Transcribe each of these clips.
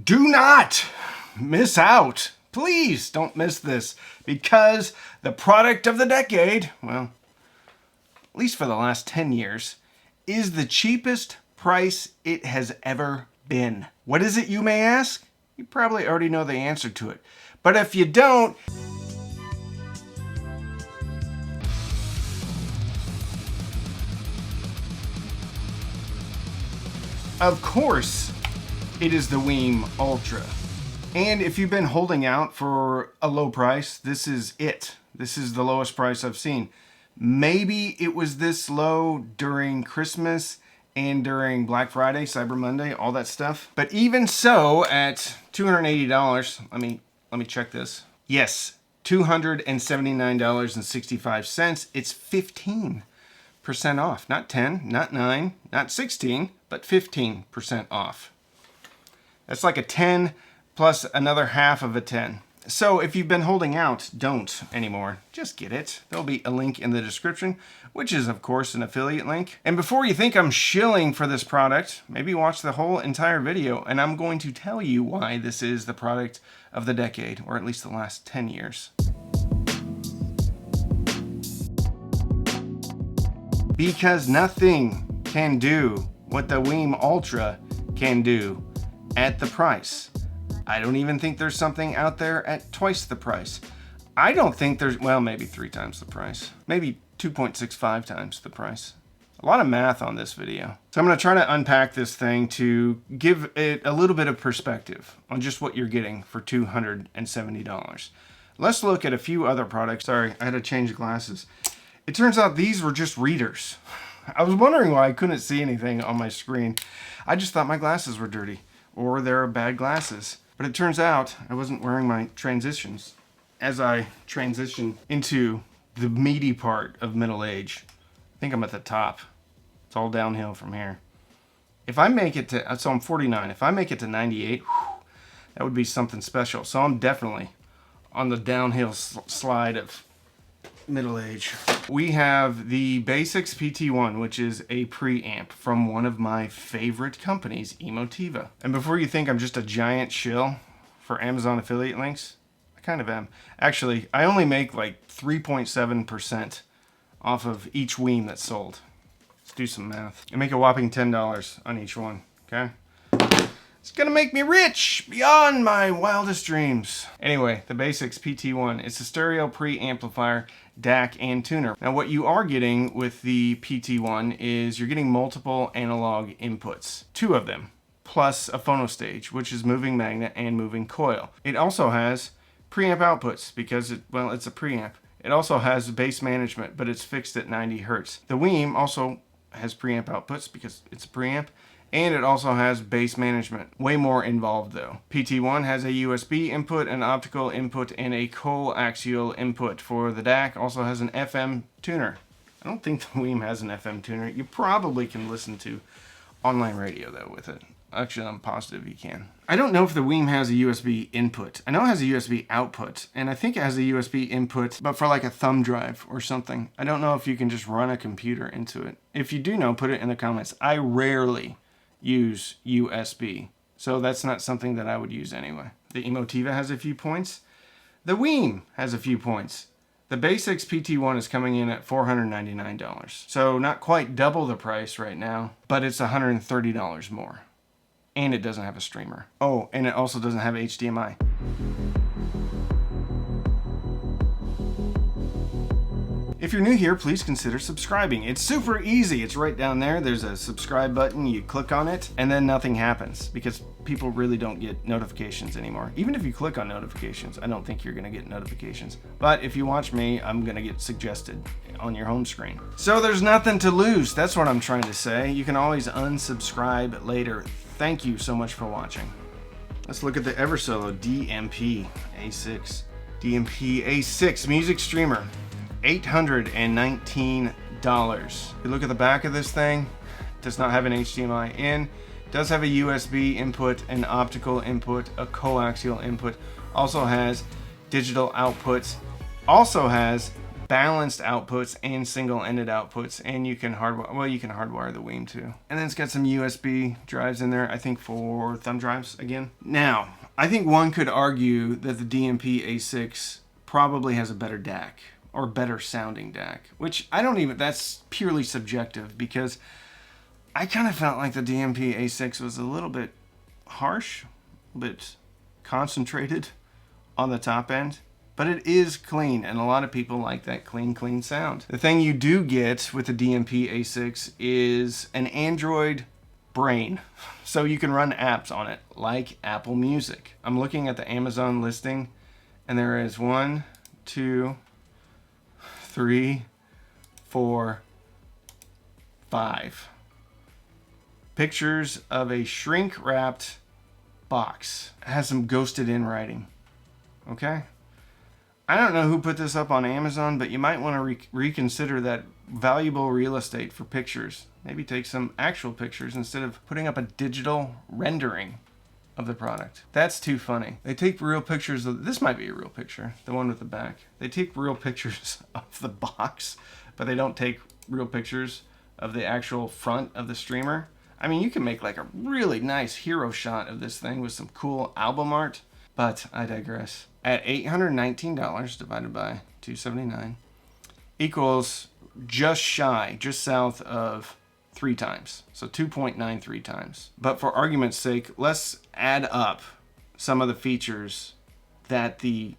Do not miss out. Please don't miss this, because the product of the decade, well, at least for the last 10 years, is the cheapest price it has ever been. What is it, you may ask? You probably already know the answer to it. But if you don't, of course, it is the Weem Ultra. And if you've been holding out for a low price, this is it. This is the lowest price I've seen. Maybe it was this low during Christmas and during Black Friday, Cyber Monday, all that stuff. But even so, at $280, let me check this. Yes, $279.65. It's 15% off. Not 10, not 9, not 16, but 15% off. That's like a 10 plus another half of a 10. So if you've been holding out, don't anymore. Just get it. There'll be a link in the description, which is of course an affiliate link. And before you think I'm shilling for this product, maybe watch the whole entire video and I'm going to tell you why this is the product of the decade, or at least the last 10 years. Because nothing can do what the Weem Ultra can do at the price. I don't even think there's something out there at twice the price. I don't think there's, well, maybe 3 times the price. Maybe 2.65 times the price. A lot of math on this video. So I'm going to try to unpack this thing to give it a little bit of perspective on just what you're getting for $270. Let's look at a few other products. Sorry, I had to change glasses. It turns out these were just readers. I was wondering why I couldn't see anything on my screen. I just thought my glasses were dirty, or they're bad glasses. But it turns out I wasn't wearing my transitions as I transition into the meaty part of middle age. I think I'm at the top. It's all downhill from here. If I make it to, so I'm 49, if I make it to 98, that would be something special. So I'm definitely on the downhill slide of middle age. We have the Basics PT1, which is a preamp from one of my favorite companies, Emotiva. And before you think I'm just a giant shill for Amazon affiliate links, I kind of am. Actually, I only make like 3.7% off of each Weem that's sold. Let's do some math. I make a whopping $10 on each one, okay? It's gonna make me rich beyond my wildest dreams. Anyway, the Basics PT1. It's a stereo preamplifier, DAC, and tuner. Now what you are getting with the PT1 is you're getting multiple analog inputs. 2 of them, plus a phonostage, which is moving magnet and moving coil. It also has preamp outputs because it's a preamp. It also has bass management, but it's fixed at 90 Hertz. The Weem also has preamp outputs because it's a preamp. And it also has bass management. Way more involved though. PT1 has a USB input, an optical input, and a coaxial input. For the DAC, also has an FM tuner. I don't think the Weem has an FM tuner. You probably can listen to online radio though with it. Actually, I'm positive you can. I don't know if the Weem has a USB input. I know it has a USB output, and I think it has a USB input, but for like a thumb drive or something. I don't know if you can just run a computer into it. If you do know, put it in the comments. I rarely use USB, so that's not something that I would use anyway. The Emotiva has a few points. The Weem has a few points. The Basics PT1 is coming in at $499, so not quite double the price right now, but it's $130 more. And it doesn't have a streamer. Oh, and it also doesn't have HDMI. If you're new here, please consider subscribing. It's super easy. It's right down there. There's a subscribe button. You click on it, and then nothing happens because people really don't get notifications anymore. Even if you click on notifications, I don't think you're gonna get notifications. But if you watch me, I'm gonna get suggested on your home screen. So there's nothing to lose. That's what I'm trying to say. You can always unsubscribe later. Thank you so much for watching. Let's look at the Eversolo DMP A6. DMP A6 music streamer. $819. If you look at the back of this thing, it does not have an HDMI in. It does have a USB input, an optical input, a coaxial input. Also has digital outputs. Also has balanced outputs and single-ended outputs, and you can hardwire the Weem too. And then it's got some USB drives in there, I think for thumb drives again. Now, I think one could argue that the DMP A6 probably has a better DAC, or better sounding DAC, which that's purely subjective, because I kind of felt like the DMP A6 was a little bit harsh, a bit concentrated on the top end, but it is clean, and a lot of people like that clean sound. The thing you do get with the DMP A6 is an Android brain, so you can run apps on it, like Apple Music. I'm looking at the Amazon listing, and there is 1, 2, 3, 4, 5 pictures of a shrink-wrapped box. It has some ghosted in writing. Okay? I don't know who put this up on Amazon, but you might want to reconsider that valuable real estate for pictures. Maybe take some actual pictures instead of putting up a digital rendering of the product. That's too funny. They take real pictures of, this might be a real picture, the one with the back. They take real pictures of the box, but they don't take real pictures of the actual front of the streamer. I mean, you can make like a really nice hero shot of this thing with some cool album art, but I digress. At $819 divided by 279 equals just south of 3 times. So 2.93 times. But for argument's sake, let's add up some of the features that the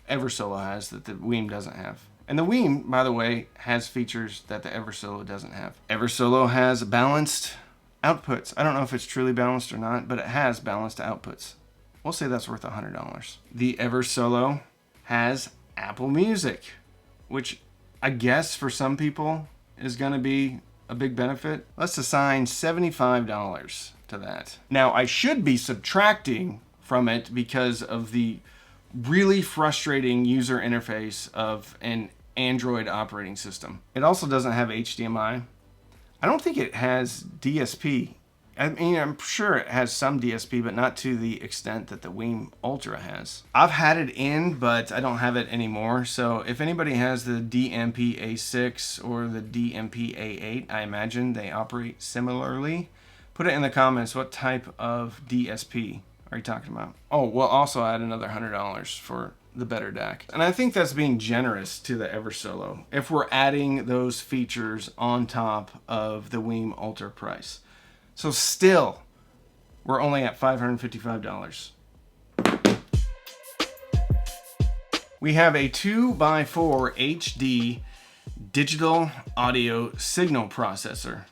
Eversolo has that the Weem doesn't have. And the Weem, by the way, has features that the Eversolo doesn't have. Eversolo has balanced outputs. I don't know if it's truly balanced or not, but it has balanced outputs. We'll say that's worth $100. The Eversolo has Apple Music, which I guess for some people is going to be a big benefit. Let's assign $75 to that. Now, I should be subtracting from it because of the really frustrating user interface of an Android operating system. It also doesn't have HDMI. I don't think it has DSP. I mean, I'm sure it has some DSP, but not to the extent that the Weem Ultra has. I've had it in, but I don't have it anymore. So if anybody has the DMP A6 or the DMP A8, I imagine they operate similarly. Put it in the comments. What type of DSP are you talking about? Oh, we'll also add another $100 for the better DAC. And I think that's being generous to the Eversolo if we're adding those features on top of the Weem Ultra price. So still, we're only at $555. We have a 2x4 HD digital audio signal processor.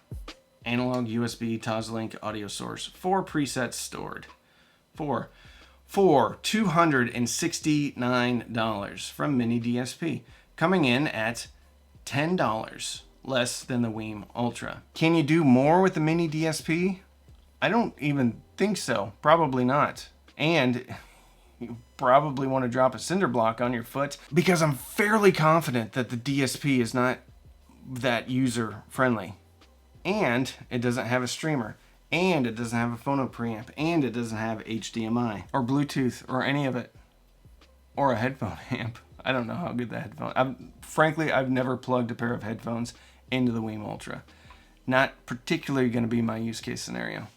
Analog USB Toslink audio source. 4 presets stored. For $269 from Mini DSP. Coming in at $10. Less than the Weem Ultra. Can you do more with the Mini DSP? I don't even think so. Probably not. And you probably want to drop a cinder block on your foot, because I'm fairly confident that the DSP is not that user friendly. And it doesn't have a streamer. And it doesn't have a phono preamp. And it doesn't have HDMI or Bluetooth or any of it. Or a headphone amp. I don't know how good the headphone. Frankly, I've never plugged a pair of headphones into the Weem Ultra. Not particularly going to be my use case scenario.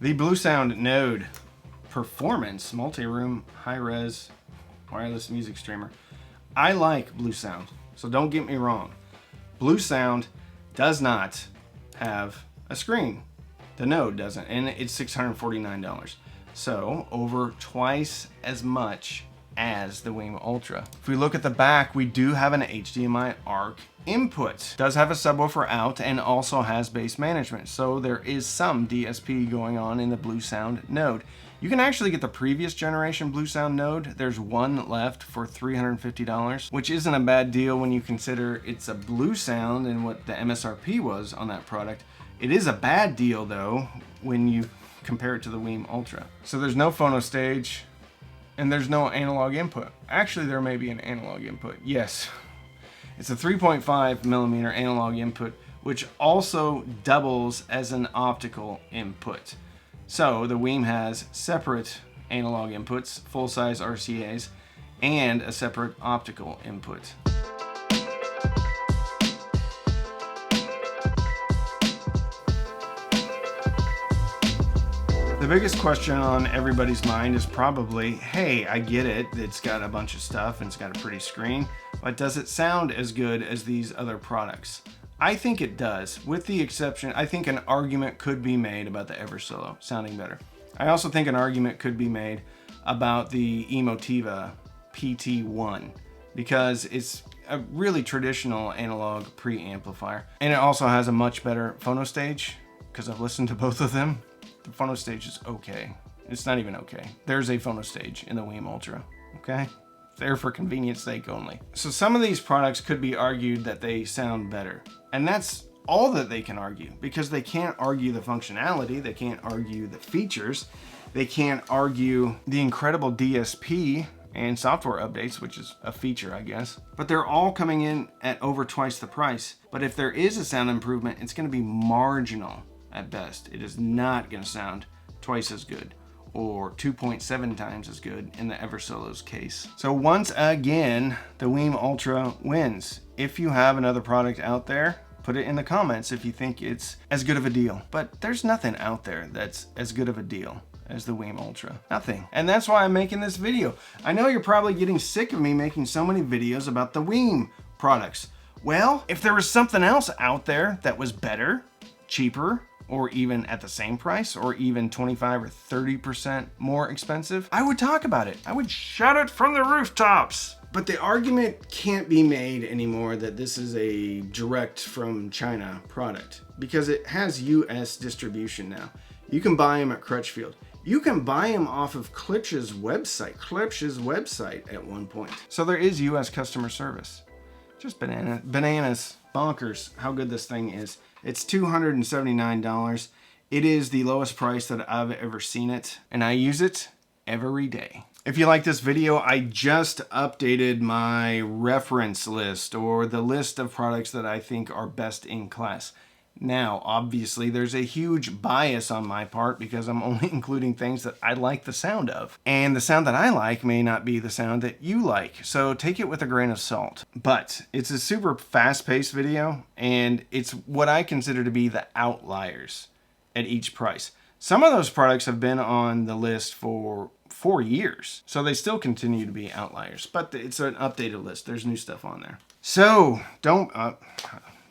The Bluesound Node Performance multi-room high-res wireless music streamer. I like Bluesound, so don't get me wrong. Bluesound does not have a screen. The Node doesn't, and it's $649. So over twice as much as the Weem Ultra. If we look at the back, we do have an HDMI ARC input. Does have a subwoofer out and also has bass management. So there is some DSP going on in the Bluesound Node. You can actually get the previous generation Bluesound Node. There's one left for $350, which isn't a bad deal when you consider it's a Bluesound and what the MSRP was on that product. It is a bad deal though when you compare it to the Weem Ultra. So there's no phono stage, and there's no analog input. Actually, there may be an analog input. Yes, it's a 3.5 millimeter analog input, which also doubles as an optical input. So the Weem has separate analog inputs, full-size RCAs, and a separate optical input. The biggest question on everybody's mind is probably, hey, I get it, it's got a bunch of stuff and it's got a pretty screen, but does it sound as good as these other products? I think it does, with the exception, I think an argument could be made about the Eversolo sounding better. I also think an argument could be made about the Emotiva PT1 because it's a really traditional analog preamplifier, and it also has a much better phono stage because I've listened to both of them. The phono stage is okay. It's not even okay. There's a phono stage in the Weem Ultra, okay? There for convenience sake only. So some of these products could be argued that they sound better. And that's all that they can argue, because they can't argue the functionality, they can't argue the features, they can't argue the incredible DSP and software updates, which is a feature, I guess. But they're all coming in at over twice the price. But if there is a sound improvement, it's gonna be marginal. At best, it is not going to sound twice as good or 2.7 times as good in the Eversolo's case. So once again, the Weem Ultra wins. If you have another product out there, put it in the comments if you think it's as good of a deal. But there's nothing out there that's as good of a deal as the Weem Ultra. Nothing. And that's why I'm making this video. I know you're probably getting sick of me making so many videos about the Weem products. Well, if there was something else out there that was better, cheaper, or even at the same price, or even 25 or 30% more expensive, I would talk about it. I would shout it from the rooftops. But the argument can't be made anymore that this is a direct from China product, because it has US distribution now. You can buy them at Crutchfield. You can buy them off of Klipsch's website at one point. So there is US customer service. Just bananas, bonkers how good this thing is. It's $279. It is the lowest price that I've ever seen it, and I use it every day. If you like this video, I just updated my reference list, or the list of products that I think are best in class. Now, obviously, there's a huge bias on my part because I'm only including things that I like the sound of. And the sound that I like may not be the sound that you like, so take it with a grain of salt. But it's a super fast-paced video, and it's what I consider to be the outliers at each price. Some of those products have been on the list for 4 years, so they still continue to be outliers. But it's an updated list. There's new stuff on there. So, don't...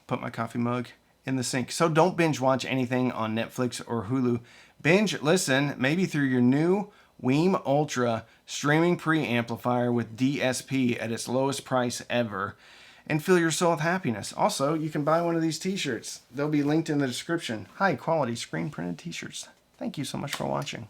put my coffee mug in the sink. So don't binge watch anything on Netflix or Hulu. Binge listen maybe through your new Weem Ultra streaming preamplifier with DSP at its lowest price ever, and fill your soul with happiness. Also, you can buy one of these t-shirts. They'll be linked in the description. High quality screen printed t-shirts. Thank you so much for watching.